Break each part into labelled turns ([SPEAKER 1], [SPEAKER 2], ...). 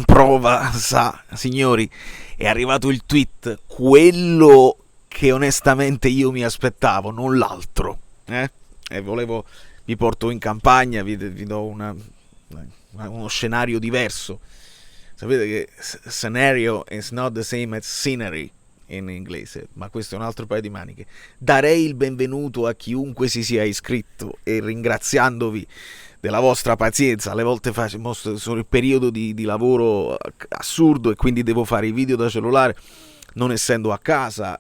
[SPEAKER 1] Prova, signori, è arrivato il tweet, quello che onestamente io mi aspettavo, non l'altro. E vi porto in campagna, vi do uno scenario diverso. Sapete che scenario is not the same as scenery in inglese, ma questo è un altro paio di maniche. Darei il benvenuto a chiunque si sia iscritto e ringraziandovi della vostra pazienza. Alle volte sono il periodo di lavoro assurdo e quindi devo fare i video da cellulare non essendo a casa.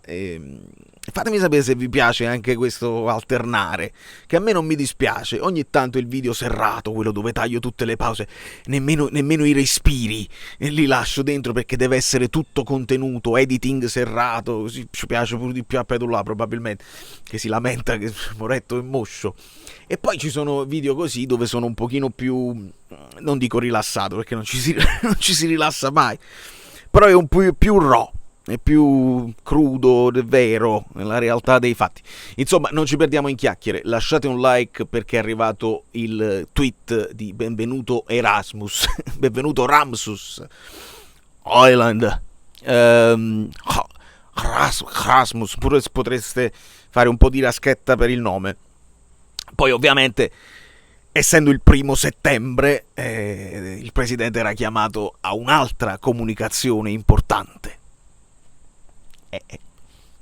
[SPEAKER 1] Fatemi sapere se vi piace anche questo alternare, che a me non mi dispiace. Ogni tanto il video serrato, quello dove taglio tutte le pause, nemmeno i respiri e li lascio dentro perché deve essere tutto contenuto, editing serrato, così ci piace pure di più a Pedulà probabilmente, che si lamenta che Moretto è moscio. E poi ci sono video così dove sono un pochino più, non dico rilassato perché non ci si rilassa mai, però è un po' più raw, è più crudo, vero, nella realtà dei fatti. Insomma, non ci perdiamo in chiacchiere, lasciate un like perché è arrivato il tweet di benvenuto Erasmus, benvenuto Ramsus Island, Erasmus, pure potreste fare un po' di raschetta per il nome. Poi ovviamente, essendo il 1° settembre, il presidente era chiamato a un'altra comunicazione importante.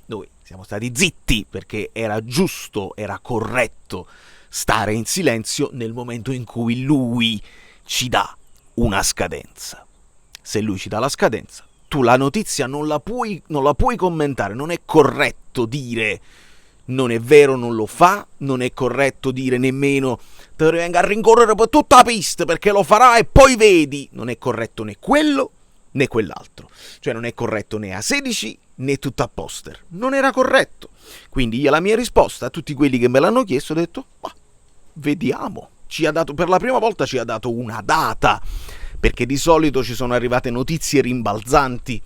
[SPEAKER 1] Noi siamo stati zitti perché era giusto, era corretto stare in silenzio nel momento in cui lui ci dà una scadenza. Se lui ci dà la scadenza, tu la notizia non la puoi commentare, non è corretto dire non è vero, non lo fa, non è corretto dire nemmeno te ne venga a rincorrere per tutta la pista perché lo farà e poi vedi. Non è corretto né quello né quell'altro, cioè non è corretto né A16 né tutto a poster, non era corretto. Quindi io la mia risposta a tutti quelli che me l'hanno chiesto ho detto vediamo. Per la prima volta ci ha dato una data, perché di solito ci sono arrivate notizie rimbalzanti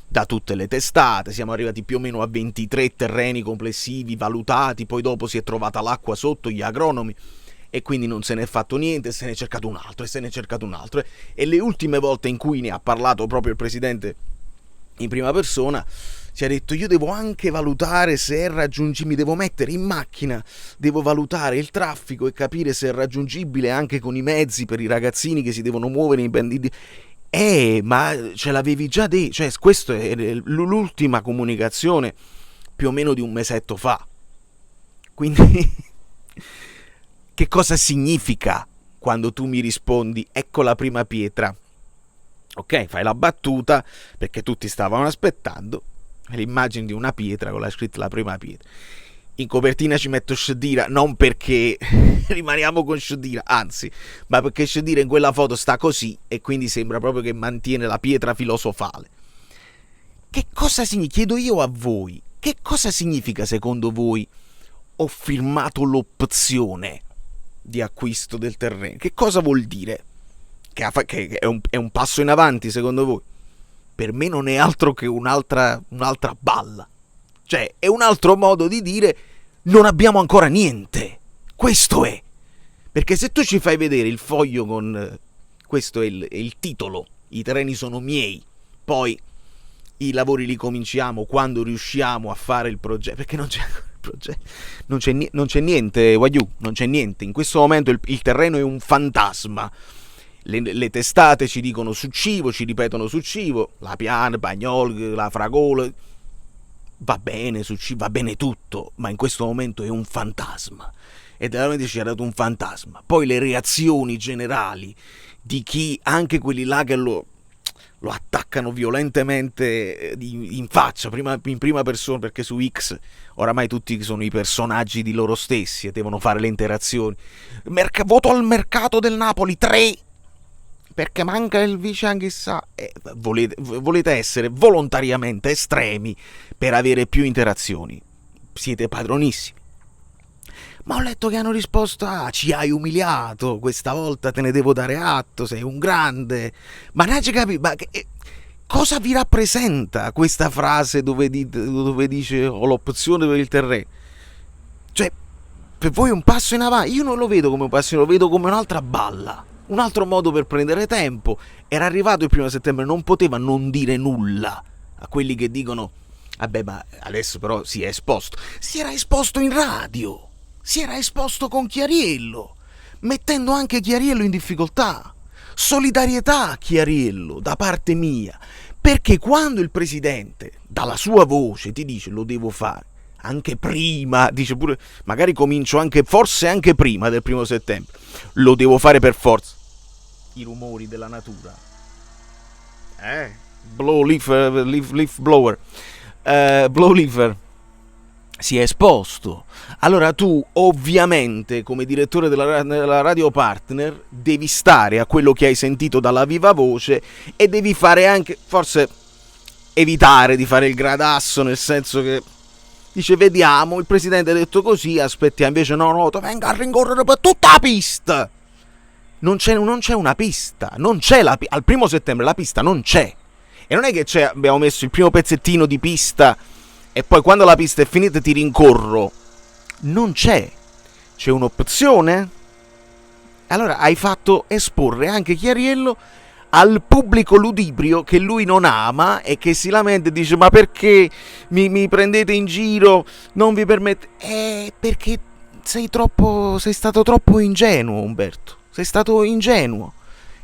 [SPEAKER 1] da tutte le testate, siamo arrivati più o meno a 23 terreni complessivi valutati, poi dopo si è trovata l'acqua sotto, gli agronomi, e quindi non se ne è fatto niente, se ne è cercato un altro, e le ultime volte in cui ne ha parlato proprio il presidente in prima persona ci ha detto io devo anche valutare se è raggiungibile, mi devo mettere in macchina, devo valutare il traffico e capire se è raggiungibile anche con i mezzi per i ragazzini che si devono muovere in banditi. Ma ce l'avevi già detto, cioè questa è l'ultima comunicazione più o meno di un mesetto fa. Quindi che cosa significa quando tu mi rispondi ecco la prima pietra? Ok, fai la battuta perché tutti stavano aspettando l'immagine di una pietra con la scritta la prima pietra. In copertina ci metto Shedira, non perché rimaniamo con Shedira, anzi, ma perché Shedira in quella foto sta così e quindi sembra proprio che mantiene la pietra filosofale. Che cosa significa? Chiedo io a voi, che cosa significa secondo voi ho firmato l'opzione di acquisto del terreno? Che cosa vuol dire? Che è un passo in avanti secondo voi? Per me non è altro che un'altra balla. Cioè, è un altro modo di dire non abbiamo ancora niente. Questo è. Perché se tu ci fai vedere il foglio con questo è il titolo, i terreni sono miei, poi i lavori li cominciamo quando riusciamo a fare il progetto, perché non c'è il progetto, non c'è niente, Wagyu, non c'è niente. In questo momento il terreno è un fantasma. Le testate ci dicono su cibo, ci ripetono su cibo, la piana, Bagnol, la Fragola, va bene su cibo, va bene tutto, ma in questo momento è un fantasma. E veramente ci ha dato un fantasma. Poi le reazioni generali di chi, anche quelli là che lo attaccano violentemente in faccia, in prima persona, perché su X oramai tutti sono i personaggi di loro stessi e devono fare le interazioni. Voto al mercato del Napoli 3 perché manca il vice anche sa. Volete essere volontariamente estremi per avere più interazioni, siete padronissimi. Ma ho letto che hanno risposto ci hai umiliato, questa volta te ne devo dare atto, sei un grande. Ma non ci capi, cosa vi rappresenta questa frase dove dice ho l'opzione per il terreno? Cioè, per voi è un passo in avanti? Io non lo vedo come un passo, lo vedo come un'altra balla. un altro modo per prendere tempo. Era arrivato il 1 settembre, non poteva non dire nulla a quelli che dicono vabbè, ma adesso però si è esposto. Si era esposto in radio, si era esposto con Chiariello, mettendo anche Chiariello in difficoltà. Solidarietà a Chiariello da parte mia, perché quando il presidente dalla sua voce ti dice lo devo fare anche prima, dice pure magari comincio anche, forse anche prima del 1 settembre, lo devo fare per forza. I rumori della natura, leaf blower, blow leafer, si è esposto. Allora tu ovviamente come direttore della radio partner devi stare a quello che hai sentito dalla viva voce e devi fare anche, forse evitare di fare il gradasso, nel senso che dice vediamo, il presidente ha detto così, aspettiamo, invece no, venga a rincorrere per tutta la pista. Non c'è una pista, non c'è al 1 settembre la pista non c'è. E non è che abbiamo messo il primo pezzettino di pista e poi quando la pista è finita ti rincorro. Non c'è un'opzione. Allora hai fatto esporre anche Chiariello al pubblico ludibrio che lui non ama e che si lamenta e dice ma perché mi prendete in giro, non vi permette. Perché sei stato troppo ingenuo, Umberto, sei stato ingenuo.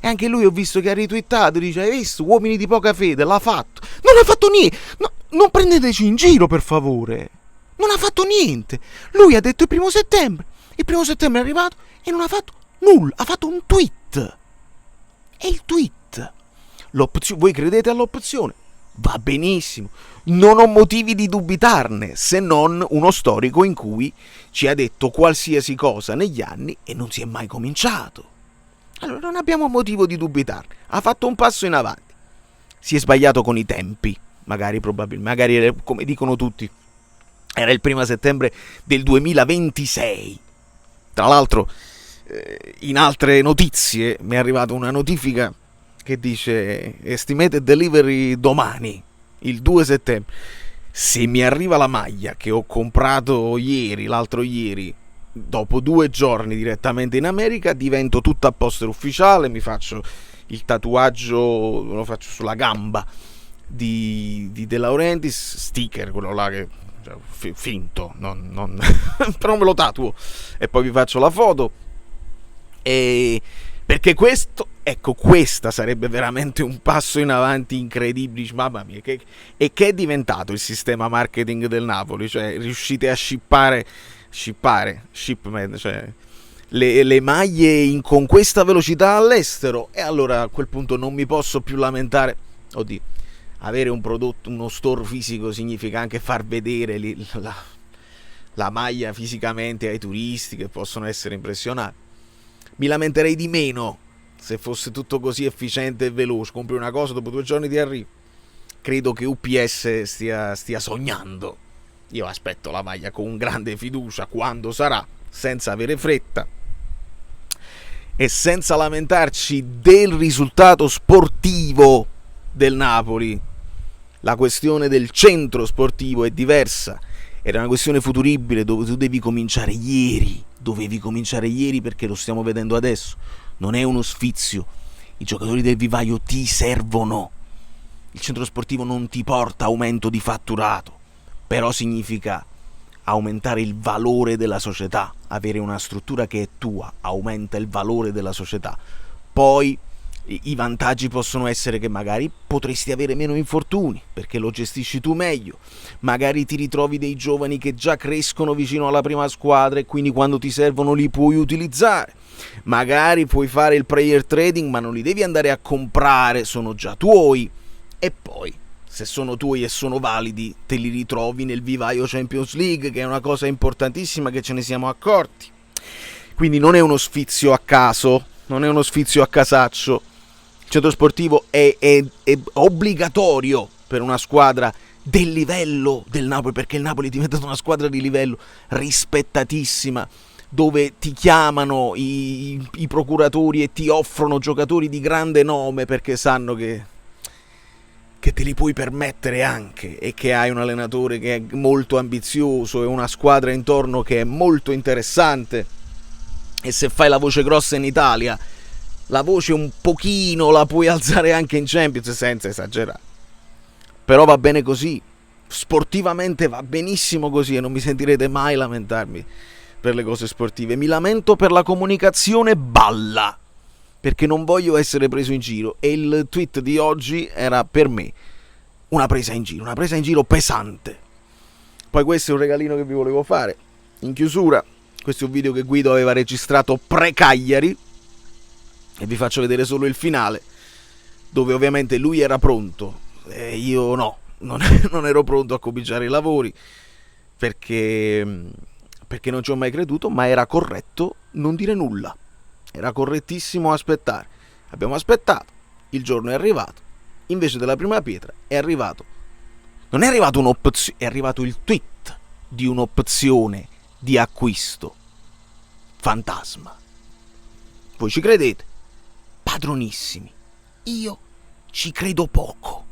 [SPEAKER 1] E anche lui ho visto che ha ritwittato, dice hai visto, uomini di poca fede, l'ha fatto. Non ha fatto niente, no, non prendeteci in giro per favore, non ha fatto niente. Lui ha detto il 1 settembre, il 1 settembre è arrivato e non ha fatto nulla, ha fatto un tweet. È il tweet. Voi credete all'opzione? Va benissimo, non ho motivi di dubitarne, se non uno storico in cui ci ha detto qualsiasi cosa negli anni e non si è mai cominciato. Allora non abbiamo motivo di dubitarne. Ha fatto un passo in avanti. Si è sbagliato con i tempi, probabilmente, magari come dicono tutti, era il 1 settembre del 2026. Tra l'altro, in altre notizie mi è arrivata una notifica che dice estimated delivery domani, il 2 settembre. Se mi arriva la maglia che ho comprato l'altro ieri, dopo 2 giorni direttamente in America, divento tutto a posto ufficiale, mi faccio il tatuaggio, lo faccio sulla gamba di De Laurentiis, sticker, quello là che finto, non però me lo tatuo e poi vi faccio la foto. E perché questa sarebbe veramente un passo in avanti incredibile, mamma mia, che è diventato il sistema marketing del Napoli, cioè riuscite a shipment, cioè le maglie con questa velocità all'estero, e allora a quel punto non mi posso più lamentare. Oddio, avere un prodotto, uno store fisico significa anche far vedere la maglia fisicamente ai turisti che possono essere impressionati. Mi lamenterei di meno se fosse tutto così efficiente e veloce. Compri una cosa, dopo 2 giorni ti arriva. Credo che UPS stia sognando. Io aspetto la maglia con grande fiducia quando sarà, senza avere fretta e senza lamentarci del risultato sportivo del Napoli. La questione del centro sportivo è diversa. Era una questione futuribile dove tu devi cominciare ieri. Dovevi cominciare ieri perché lo stiamo vedendo adesso. Non è uno sfizio. I giocatori del vivaio ti servono. Il centro sportivo non ti porta aumento di fatturato, però significa aumentare il valore della società. Avere una struttura che è tua aumenta il valore della società. Poi i vantaggi possono essere che magari potresti avere meno infortuni perché lo gestisci tu meglio, magari ti ritrovi dei giovani che già crescono vicino alla prima squadra e quindi quando ti servono li puoi utilizzare, magari puoi fare il player trading ma non li devi andare a comprare, sono già tuoi, e poi se sono tuoi e sono validi te li ritrovi nel vivaio Champions League, che è una cosa importantissima, che ce ne siamo accorti. Quindi non è uno sfizio a caso, non è uno sfizio a casaccio. Il centro sportivo è obbligatorio per una squadra del livello del Napoli, perché il Napoli è diventato una squadra di livello rispettatissima, dove ti chiamano i procuratori e ti offrono giocatori di grande nome perché sanno che te li puoi permettere anche, e che hai un allenatore che è molto ambizioso e una squadra intorno che è molto interessante. E se fai la voce grossa in Italia la voce un pochino la puoi alzare anche in Champions senza esagerare. Però va bene così, sportivamente va benissimo così e non mi sentirete mai lamentarmi per le cose sportive. Mi lamento per la comunicazione balla, perché non voglio essere preso in giro, e il tweet di oggi era per me una presa in giro pesante. Poi questo è un regalino che vi volevo fare in chiusura. Questo è un video che Guido aveva registrato pre-Cagliari e vi faccio vedere solo il finale, dove ovviamente lui era pronto e io no, non ero pronto a cominciare i lavori perché non ci ho mai creduto, ma era corretto non dire nulla, era correttissimo aspettare. Abbiamo aspettato, il giorno è arrivato, invece della prima pietra è arrivato, non è arrivato un'opzione, è arrivato il tweet di un'opzione di acquisto fantasma. Voi ci credete? Padronissimi, io ci credo poco.